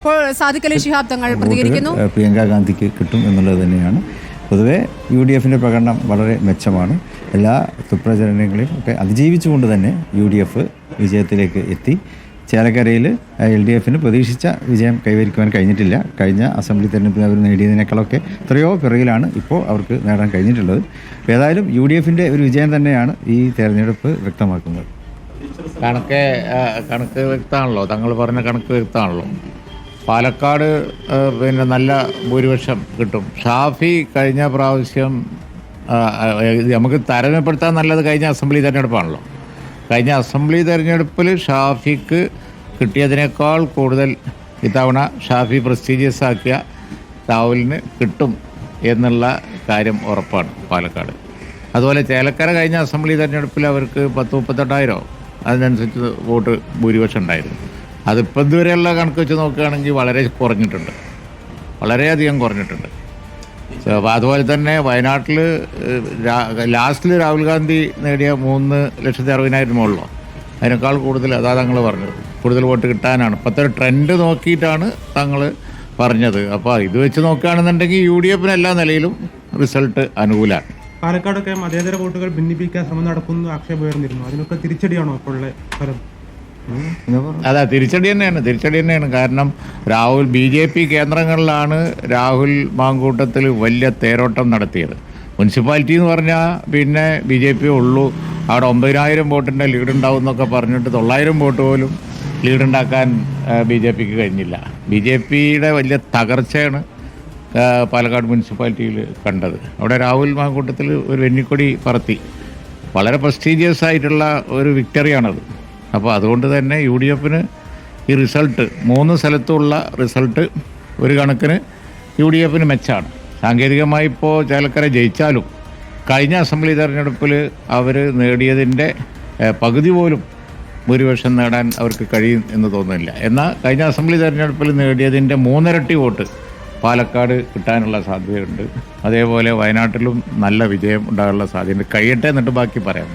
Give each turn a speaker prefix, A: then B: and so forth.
A: ഇപ്പോൾ സാദിഖ് അലി ശിഹാബ് തങ്ങൾ പ്രതികരിക്കുന്നു.
B: പ്രിയങ്ക ഗാന്ധിക്ക് കിട്ടും എന്നുള്ളത് തന്നെയാണ്. പൊതുവെ UDFിൻ്റെ പ്രകടനം വളരെ മെച്ചമാണ്. എല്ലാ തുപ്രചരണങ്ങളെയും ഒക്കെ അതിജീവിച്ചുകൊണ്ട് തന്നെ UDF വിജയത്തിലേക്ക് എത്തി. ചേലക്കരയിൽ LDFന് പ്രതീക്ഷിച്ച വിജയം കൈവരിക്കുവാൻ കഴിഞ്ഞിട്ടില്ല. കഴിഞ്ഞ അസംബ്ലി തെരഞ്ഞെടുപ്പിൽ അവർ നേടിയതിനേക്കാളൊക്കെ എത്രയോ പിറകിലാണ് ഇപ്പോൾ അവർക്ക് നേടാൻ കഴിഞ്ഞിട്ടുള്ളത്. ഏതായാലും UDFിൻ്റെ ഒരു വിജയം തന്നെയാണ് ഈ തെരഞ്ഞെടുപ്പ് വ്യക്തമാക്കുന്നത്.
C: കണക്ക് വ്യക്തമാണല്ലോ, തങ്ങൾ പറഞ്ഞ കണക്ക് വ്യക്തമാണല്ലോ. പാലക്കാട് പിന്നെ നല്ല ഭൂരിപക്ഷം കിട്ടും. ഷാഫി കഴിഞ്ഞ പ്രാവശ്യം നമുക്ക് താരതമ്യപ്പെടുത്താൻ നല്ലത് കഴിഞ്ഞ അസംബ്ലി തെരഞ്ഞെടുപ്പാണല്ലോ. കഴിഞ്ഞ അസംബ്ലി തെരഞ്ഞെടുപ്പിൽ ഷാഫിക്ക് കിട്ടിയതിനേക്കാൾ കൂടുതൽ ഇത്തവണ ഷാഫി പ്രസ്റ്റീജിയസ് ആക്കിയ രാഹുലിന് കിട്ടും എന്നുള്ള കാര്യം ഉറപ്പാണ് പാലക്കാട്. അതുപോലെ ചേലക്കര കഴിഞ്ഞ അസംബ്ലി തെരഞ്ഞെടുപ്പിൽ അവർക്ക് 10-38,000 അതിനനുസരിച്ച് വോട്ട് ഭൂരിപക്ഷം ഉണ്ടായിരുന്നു. അതിപ്പോൾ ഇതുവരെയുള്ള കണക്ക് വെച്ച് നോക്കുകയാണെങ്കിൽ വളരെ കുറഞ്ഞിട്ടുണ്ട്, വളരെയധികം കുറഞ്ഞിട്ടുണ്ട്. അതുപോലെ തന്നെ വയനാട്ടിൽ ലാസ്റ്റിൽ രാഹുൽ ഗാന്ധി നേടിയ 3,60,000 മുകളിലോ അതിനേക്കാൾ കൂടുതൽ അതാ തങ്ങൾ പറഞ്ഞത്, കൂടുതൽ വോട്ട് കിട്ടാനാണ് ഇപ്പോഴത്തെ ഒരു ട്രെൻഡ് നോക്കിയിട്ടാണ് തങ്ങൾ പറഞ്ഞത്. അപ്പോൾ ഇത് വെച്ച് നോക്കുകയാണെന്നുണ്ടെങ്കിൽ UDFന് എല്ലാ നിലയിലും റിസൾട്ട് അനുകൂലമാണ്.
D: പാലക്കാടൊക്കെ മതേതര വോട്ടുകൾ ഭിന്നിപ്പിക്കാൻ ശ്രമം നടക്കുന്നു ആക്ഷേപം ഉയർന്നിരുന്നു. അതിനൊക്കെ തിരിച്ചടിയാണോ ഇപ്പോഴുള്ള ഫലം?
C: അതാ തിരിച്ചടി തന്നെയാണ്. കാരണം രാഹുൽ BJP കേന്ദ്രങ്ങളിലാണ് രാഹുൽ മാങ്കൂട്ടത്തിൽ വലിയ തേരോട്ടം നടത്തിയത്. മുനിസിപ്പാലിറ്റി എന്ന് പറഞ്ഞാൽ പിന്നെ BJP ഉള്ളൂ. അവിടെ 9,000 വോട്ടിൻ്റെ ലീഡ് ഉണ്ടാവും എന്നൊക്കെ പറഞ്ഞിട്ട് 900 വോട്ട് പോലും ലീഡുണ്ടാക്കാൻ BJPക്ക് കഴിഞ്ഞില്ല. BJPയുടെ വലിയ തകർച്ചയാണ് പാലക്കാട് മുനിസിപ്പാലിറ്റിയിൽ കണ്ടത്. അവിടെ രാഹുൽ മാങ്കൂട്ടത്തിൽ ഒരു വെന്നിക്കൊടി പറത്തി. വളരെ പ്രസ്റ്റീജിയസ് ആയിട്ടുള്ള ഒരു വിക്ടറിയാണത്. അപ്പോൾ അതുകൊണ്ട് തന്നെ UDFന് ഈ റിസൾട്ട് 3 സ്ഥലത്തുള്ള റിസൾട്ട് ഒരു കണക്കിന് UDFന് മെച്ചമാണ്. സാങ്കേതികമായി ഇപ്പോൾ ചേലക്കര ജയിച്ചാലും കഴിഞ്ഞ അസംബ്ലി തെരഞ്ഞെടുപ്പിൽ അവർ നേടിയതിൻ്റെ പകുതി പോലും ഭൂരിപക്ഷം നേടാൻ അവർക്ക് കഴിയും എന്ന് തോന്നുന്നില്ല. എന്നാൽ കഴിഞ്ഞ അസംബ്ലി തെരഞ്ഞെടുപ്പിൽ നേടിയതിൻ്റെ 3 ഇരട്ടി വോട്ട് പാലക്കാട് കിട്ടാനുള്ള സാധ്യതയുണ്ട്. അതേപോലെ വയനാട്ടിലും നല്ല വിജയം ഉണ്ടാകാനുള്ള സാധ്യതയുണ്ട്. കഴിയട്ടെ എന്നിട്ട് ബാക്കി പറയാം.